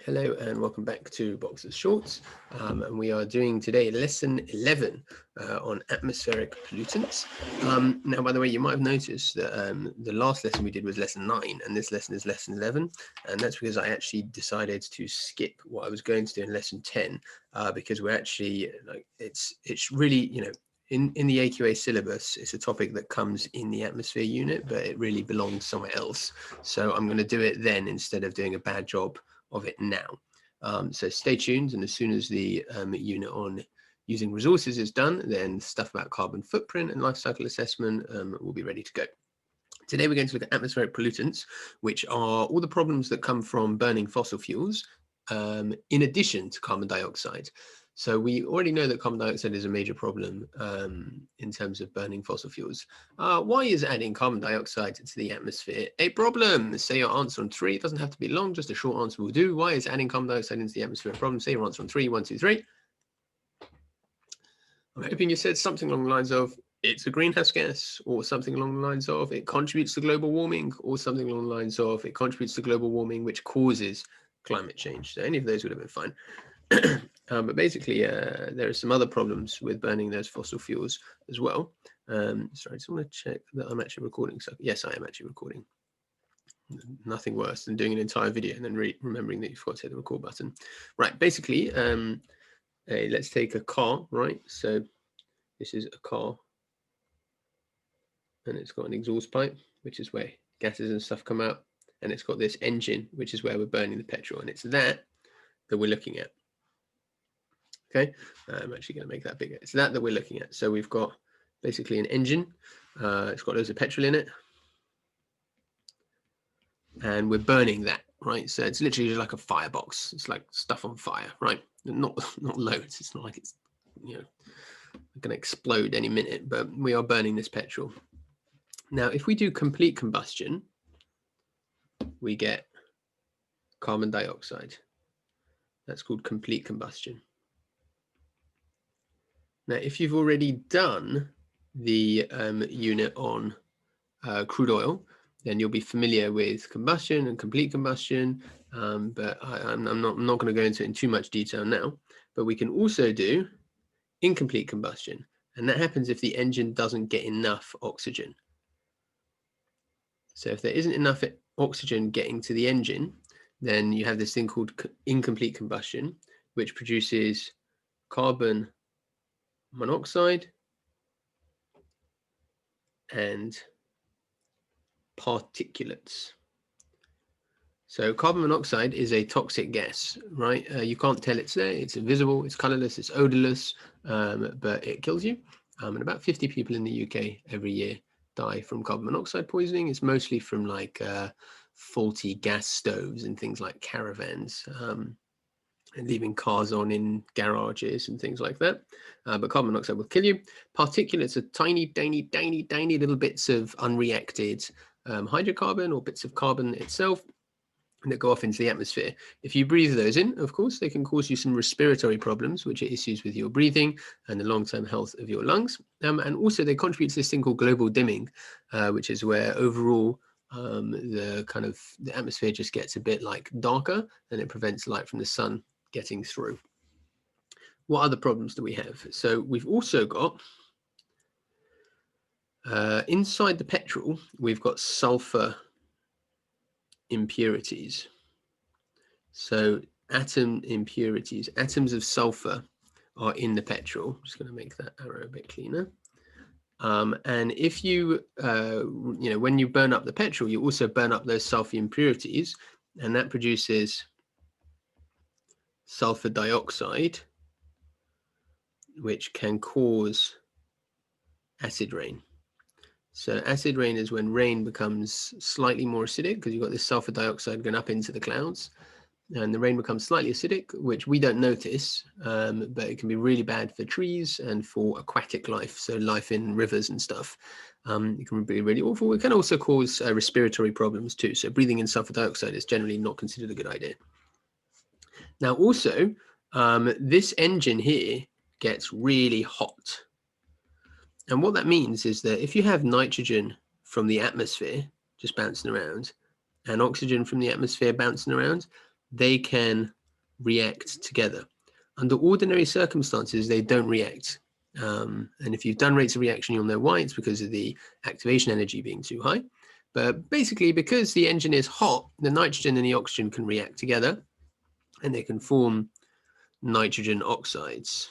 Hello and welcome back to Boxers Shorts, and we are doing today lesson 11 on atmospheric pollutants. Now, by the way, you might have noticed that the last lesson we did was lesson 9 and this lesson is lesson 11, and that's because I actually decided to skip what I was going to do in lesson 10 because we're actually it's really, in the AQA syllabus, it's a topic that comes in the atmosphere unit, but it really belongs somewhere else. So I'm going to do it then instead of doing a bad job of it now. So stay tuned, and as soon as the unit on using resources is done, then stuff about carbon footprint and life cycle assessment will be ready to go. Today we're going to look at atmospheric pollutants, which are all the problems that come from burning fossil fuels, in addition to carbon dioxide. So we already know that carbon dioxide is a major problem in terms of burning fossil fuels. Why is adding carbon dioxide into the atmosphere a problem? Say your answer on 3. It doesn't have to be long, just a short answer will do. Why is adding carbon dioxide into the atmosphere a problem? Say your answer on 3. 1, 2, 3. I'm hoping you said something along the lines of it's a greenhouse gas, or something along the lines of it contributes to global warming, or something along the lines of it contributes to global warming, which causes climate change. So any of those would have been fine. But basically, there are some other problems with burning those fossil fuels as well. Sorry, I just want to check that I'm actually recording. So yes, I am actually recording. Nothing worse than doing an entire video and then remembering that you forgot to hit the record button. Right, basically, let's take a car, right? So this is a car, and it's got an exhaust pipe, which is where gases and stuff come out, and it's got this engine, which is where we're burning the petrol, and it's that we're looking at. Okay, I'm actually going to make that bigger. It's that we're looking at. So we've got basically an engine. It's got loads of petrol in it, and we're burning that, right? So it's literally just like a firebox. It's like stuff on fire, right? Not loads. It's not like it's going to explode any minute, but we are burning this petrol. Now, if we do complete combustion, we get carbon dioxide. That's called complete combustion. Now, if you've already done the unit on crude oil, then you'll be familiar with combustion and complete combustion, but I'm not going to go into it in too much detail now. But we can also do incomplete combustion, and that happens if the engine doesn't get enough oxygen. So if there isn't enough oxygen getting to the engine, then you have this thing called incomplete combustion, which produces carbon monoxide and particulates. So carbon monoxide is a toxic gas, right? You can't tell it's there. It's invisible, it's colorless, it's odorless, but it kills you. And about 50 people in the UK every year die from carbon monoxide poisoning. It's mostly from like faulty gas stoves and things like caravans. And leaving cars on in garages and things like that. But carbon monoxide will kill you. Particulates are tiny little bits of unreacted hydrocarbon or bits of carbon itself that go off into the atmosphere. If you breathe those in, of course, they can cause you some respiratory problems, which are issues with your breathing and the long-term health of your lungs. And also they contribute to this thing called global dimming, which is where overall the atmosphere just gets a bit like darker, and it prevents light from the sun getting through. What other problems do we have? So we've also got inside the petrol, we've got sulfur impurities. So atom impurities, atoms of sulfur are in the petrol. I'm just going to make that arrow a bit cleaner. And if you, when you burn up the petrol, you also burn up those sulfur impurities, and that produces sulfur dioxide, which can cause acid rain. So acid rain is when rain becomes slightly more acidic because you've got this sulfur dioxide going up into the clouds, and the rain becomes slightly acidic, which we don't notice, but it can be really bad for trees and for aquatic life, so life in rivers and stuff. It can be really awful. It can also cause respiratory problems too. So breathing in sulfur dioxide is generally not considered a good idea. Now also, this engine here gets really hot. And what that means is that if you have nitrogen from the atmosphere just bouncing around, and oxygen from the atmosphere bouncing around, they can react together. Under ordinary circumstances, they don't react. And if you've done rates of reaction, you'll know why. It's because of the activation energy being too high. But basically, because the engine is hot, the nitrogen and the oxygen can react together, and they can form nitrogen oxides.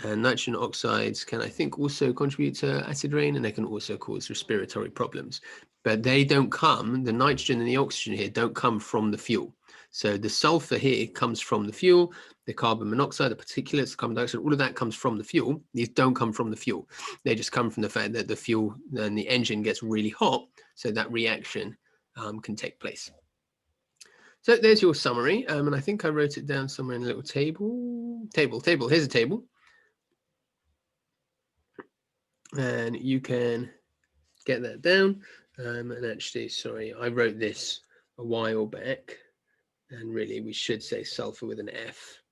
And nitrogen oxides can, I think, also contribute to acid rain, and they can also cause respiratory problems. But they don't come, the nitrogen and the oxygen here don't come from the fuel. So the sulfur here comes from the fuel, the carbon monoxide, the particulates, the carbon dioxide, all of that comes from the fuel. These don't come from the fuel. They just come from the fact that the fuel and the engine gets really hot, so that reaction can take place. So there's your summary, and I think I wrote it down somewhere in a little table. Here's a table. And you can get that down. And actually, sorry, I wrote this a while back, and really we should say sulfur with an F.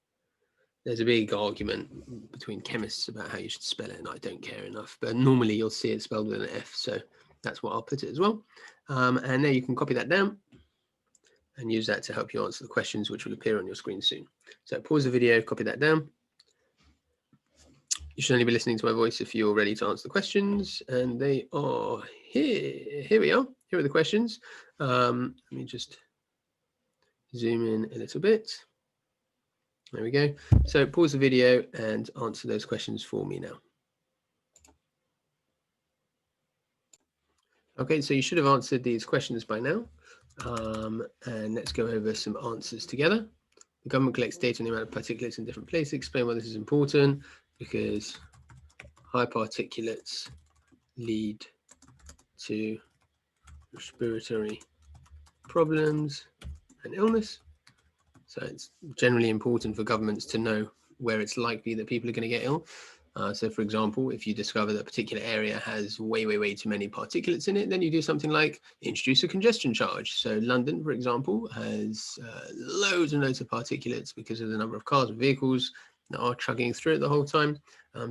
There's a big argument between chemists about how you should spell it, and I don't care enough, but normally you'll see it spelled with an F, so that's what I'll put it as well. And there you can copy that down and use that to help you answer the questions which will appear on your screen soon. So pause the video, copy that down. You should only be listening to my voice if you're ready to answer the questions, and they are here. Here we are. Here are the questions. Let me just zoom in a little bit. There we go. So pause the video and answer those questions for me now. Okay, so you should have answered these questions by now. And let's go over some answers together. The government collects data on the amount of particulates in different places. Explain why this is important, because high particulates lead to respiratory problems and illness. So it's generally important for governments to know where it's likely that people are going to get ill. So for example, if you discover that a particular area has way too many particulates in it, then you do something like introduce a congestion charge. So London, for example, has loads and loads of particulates because of the number of cars and vehicles that are chugging through it the whole time.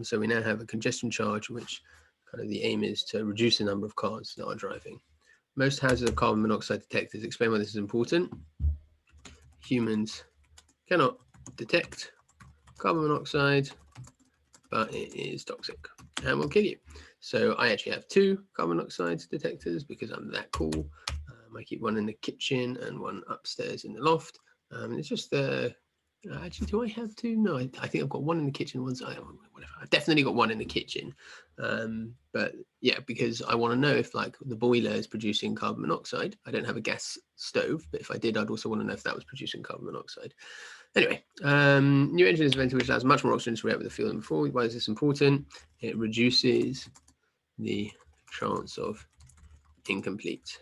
So we now have a congestion charge, which kind of the aim is to reduce the number of cars that are driving. Most houses have carbon monoxide detectors. Explain why this is important. Humans cannot detect carbon monoxide, but it is toxic and will kill you. So I actually have 2 carbon monoxide detectors because I'm that cool. I keep one in the kitchen and one upstairs in the loft. It's just actually, do I have 2? No, I think I've got one in the kitchen. Whatever. I've definitely got one in the kitchen. But yeah, because I want to know if like the boiler is producing carbon monoxide. I don't have a gas stove, but if I did, I'd also want to know if that was producing carbon monoxide. Anyway, new engine is invented which allows much more oxygen to react with the fuel than before. Why is this important? It reduces the chance of incomplete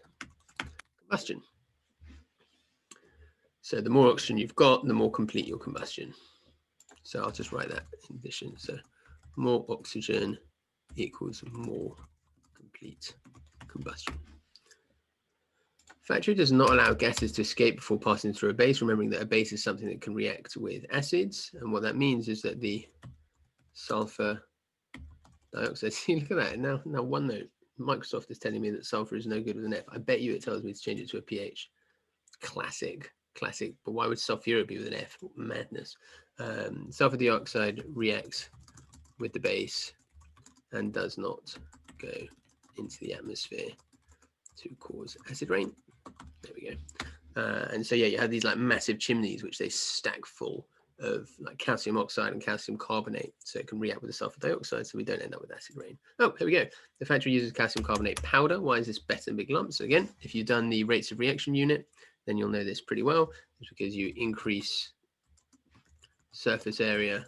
combustion. So the more oxygen you've got, the more complete your combustion. So I'll just write that in addition. So more oxygen equals more complete combustion. Factory does not allow gases to escape before passing through a base, remembering that a base is something that can react with acids. And what that means is that the sulfur dioxide, see, look at that. Now one note, Microsoft is telling me that sulfur is no good with an F. I bet you it tells me to change it to a pH. Classic. But why would sulfuric be with an F? Madness. Sulfur dioxide reacts with the base and does not go into the atmosphere to cause acid rain. There we go. And so yeah, you have these like massive chimneys which they stack full of like calcium oxide and calcium carbonate, so it can react with the sulfur dioxide, so we don't end up with acid rain. Oh, here we go. The factory uses calcium carbonate powder. Why is this better than big lumps? So again, if you've done the rates of reaction unit, then you'll know this pretty well. It's because you increase surface area,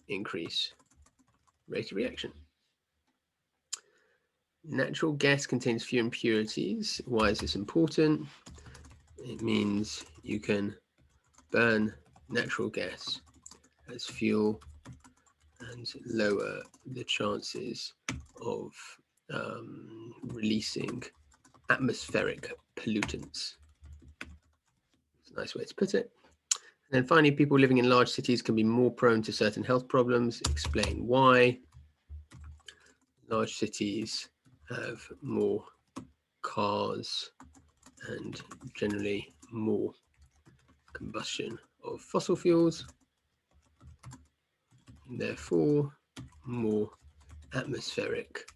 increase rate of reaction. Natural gas contains few impurities. Why is this important? It means you can burn natural gas as fuel and lower the chances of releasing atmospheric pollutants. It's a nice way to put it. And then finally, people living in large cities can be more prone to certain health problems. Explain why. Large cities have more cars and generally more combustion of fossil fuels, and therefore more atmospheric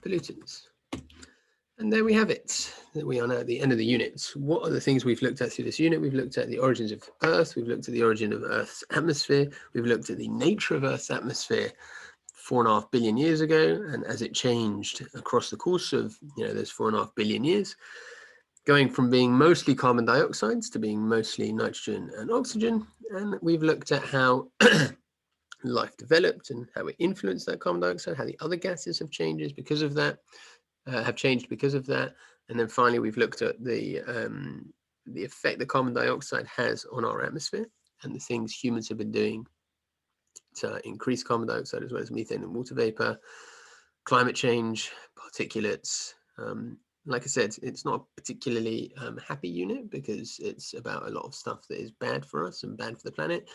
pollutants. And there we have it. We are now at the end of the unit. What are the things we've looked at through this unit? We've looked at the origins of Earth. We've looked at the origin of Earth's atmosphere. We've looked at the nature of Earth's atmosphere 4.5 billion years ago, and as it changed across the course of those 4.5 billion years, going from being mostly carbon dioxides to being mostly nitrogen and oxygen. And we've looked at how life developed and how it influenced that carbon dioxide, how the other gases have changed because of that. And then finally, we've looked at the effect that carbon dioxide has on our atmosphere and the things humans have been doing to increase carbon dioxide, as well as methane and water vapor, climate change, particulates. Like I said, it's not a particularly happy unit because it's about a lot of stuff that is bad for us and bad for the planet.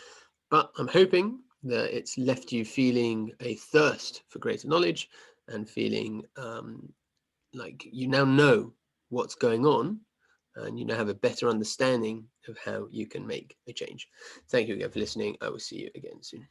But I'm hoping that it's left you feeling a thirst for greater knowledge and feeling like you now know what's going on and you now have a better understanding of how you can make a change. Thank you again for listening. I will see you again soon.